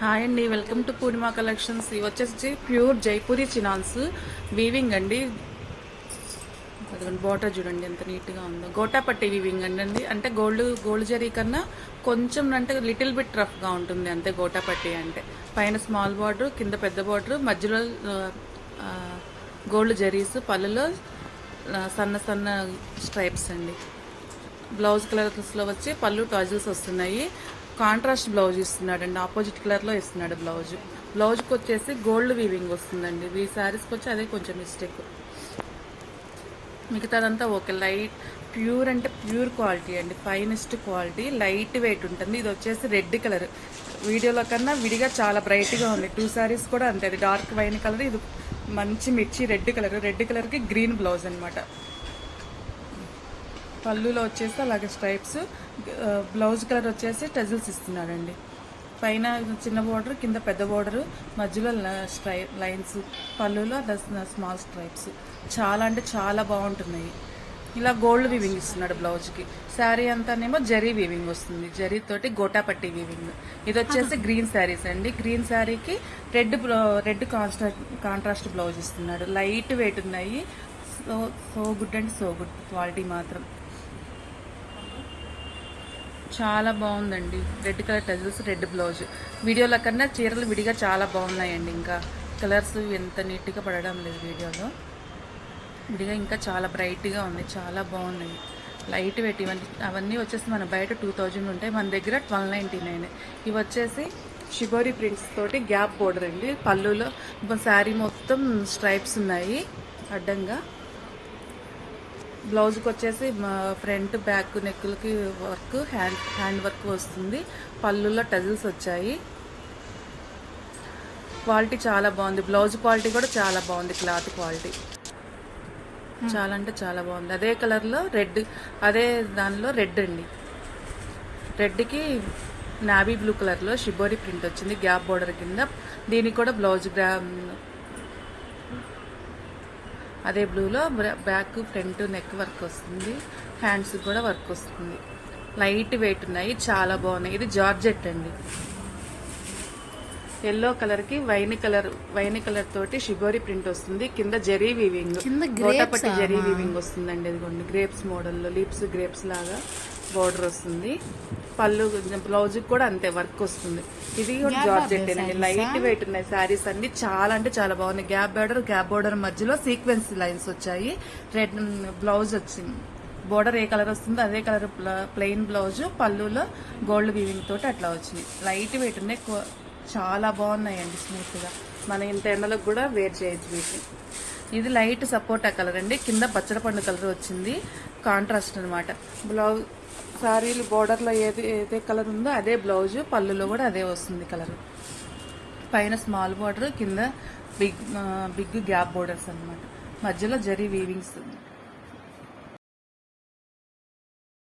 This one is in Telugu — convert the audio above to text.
హాయ్ అండి, వెల్కమ్ టు పూర్ణిమ కలెక్షన్స్. ఇవి వచ్చేసి ప్యూర్ జైపూరి చినాన్స్ వీవింగ్ అండి. బార్డర్ చూడండి ఎంత నీట్గా ఉందో. గోటాపట్టి వీవింగ్ అండి. అంటే గోల్డ్ జరీ కన్నా కొంచెం అంటే లిటిల్ బిట్ రఫ్గా ఉంటుంది అంతే గోటాపట్టి అంటే. పైన స్మాల్ బార్డర్, కింద పెద్ద బార్డర్, మధ్యలో గోల్డ్ జరీస్, పళ్ళులో సన్న సన్న స్ట్రైప్స్ అండి. బ్లౌజ్ కలర్స్లో వచ్చి పళ్ళు టాజిల్స్ వస్తున్నాయి. కాంట్రాస్ట్ బ్లౌజ్ ఇస్తున్నాడండి, ఆపోజిట్ కలర్లో ఇస్తున్నాడు బ్లౌజ్కి వచ్చేసి గోల్డ్ వీవింగ్ వస్తుందండి. ఈ శారీస్కి వచ్చి అదే కొంచెం మిస్టేక్, మిగతాదంతా ఓకే. లైట్ ప్యూర్ అంటే ప్యూర్ క్వాలిటీ అండి, ఫైనెస్ట్ క్వాలిటీ, లైట్ వెయిట్ ఉంటుంది. ఇది వచ్చేసి రెడ్ కలర్, వీడియోలో కన్నా విడిగా చాలా బ్రైట్గా ఉంది. 2 శారీస్ కూడా అంతే, అది డార్క్ వైన్ కలర్, ఇది మంచి మిర్చి రెడ్ కలర్కి గ్రీన్ బ్లౌజ్ అనమాట. పళ్ళులో వచ్చేసి అలాగే స్ట్రైప్స్, బ్లౌజ్ కలర్ వచ్చేసి టజిల్స్ ఇస్తున్నాడండి. పైన చిన్న బోర్డర్, కింద పెద్ద బోర్డర్, మధ్యలో లైన్స్, పళ్ళులో స్మాల్ స్ట్రైప్స్. చాలా అంటే చాలా బాగుంటున్నాయి. ఇలా గోల్డ్ వీవింగ్ ఇస్తున్నాడు బ్లౌజ్కి. శారీ అంతానేమో జరీ వీవింగ్ వస్తుంది, జరీతోటి గోటాపట్టి వీవింగ్. ఇది వచ్చేసి గ్రీన్ శారీస్ అండి. గ్రీన్ శారీకి రెడ్ కాంట్రాస్ట్ బ్లౌజ్ ఇస్తున్నాడు. లైట్ వెయిట్ ఉన్నాయి. So good and so good quality మాత్రం చాలా బాగుందండి. Red colour tassels, red blouse. వీడియోలో కన్నా చీరలు విడిగా చాలా బాగున్నాయండి. ఇంకా కలర్స్ ఎంత నీట్గా పడడం లేదు వీడియోలో, విడిగా ఇంకా చాలా బ్రైట్గా ఉంది, చాలా బాగున్నాయి. లైట్ వెయిట్ అవన్నీ వచ్చేసి మన బయట 2000 ఉంటాయి, మన దగ్గర 1299. ఇవి వచ్చేసి షిబోరి ప్రింట్స్ తోటి గ్యాప్ బోర్డర్ అండి. పళ్ళులో శారీ మొత్తం స్ట్రైప్స్ ఉన్నాయి అడ్డంగా. బ్లౌజ్కి వచ్చేసి ఫ్రంట్ బ్యాక్ నెక్కులకి వర్క్, హ్యాండ్ వర్క్ వస్తుంది. పళ్ళులో టజిల్స్ వచ్చాయి. క్వాలిటీ చాలా బాగుంది. బ్లౌజ్ క్వాలిటీ కూడా చాలా బాగుంది. క్లాత్ క్వాలిటీ చాలా అంటే చాలా బాగుంది. అదే కలర్లో రెడ్, అదే దానిలో రెడ్ అండి. రెడ్కి నావీ బ్లూ కలర్లో షిబోరి ప్రింట్ వచ్చింది గ్యాప్ బోర్డర్ కింద. దీనికి కూడా బ్లౌజ్ అదే బ్లూలో బ్యాక్, ఫ్రంట్, నెక్ వర్క్ వస్తుంది. హ్యాండ్స్ కూడా వర్క్ వస్తుంది. లైట్ వెయిట్ ఉన్నాయి, చాలా బాగున్నాయి. ఇది జార్జెట్ అండి. ఎల్లో కలర్కి వైన్ కలర్ తోటి షిబోరి ప్రింట్ వస్తుంది. కింద జరీ వీవింగ్, గోటాపట్టి జరీ వీవింగ్ వస్తుందండి. ఇదిగోండి గ్రేప్స్ మోడల్లో, లీప్స్ గ్రేప్స్ లాగా బోర్డర్ వస్తుంది. పళ్ళు బ్లౌజ్ కూడా అంతే వర్క్ వస్తుంది. ఇది కూడా జార్జెట్ అండి. లైట్ వెయిట్ ఉన్నాయి శారీస్ అన్ని, చాలా అంటే చాలా బాగున్నాయి. గ్యాప్ బోర్డర్ మధ్యలో సీక్వెన్స్ లైన్స్ వచ్చాయి. రెడ్ బ్లౌజ్ వచ్చింది. బోర్డర్ ఏ కలర్ వస్తుందో అదే కలర్ ప్లెయిన్ బ్లౌజ్, పళ్ళులో గోల్డ్ వీవింగ్ తోటి అట్లా వచ్చింది. లైట్ వెయిట్ ఉన్నాయి, చాలా బాగున్నాయండి. స్మూత్గా మన ఇంత ఎండలకు కూడా వేర్ చేయొచ్చు వీటిని. ఇది లైట్ సపోటా కలర్ అండి. కింద పచ్చడిపండు కలర్ వచ్చింది, కాంట్రాస్ట్ అనమాట. బ్లౌజ్ శారీలు బోర్డర్లో ఏదే కలర్ ఉందో అదే బ్లౌజ్, పళ్ళులో కూడా అదే వస్తుంది కలర్. పైన స్మాల్ బోర్డర్, కింద బిగ్ గ్యాప్ బోర్డర్స్ అనమాట. మధ్యలో జరీ వీవింగ్స్.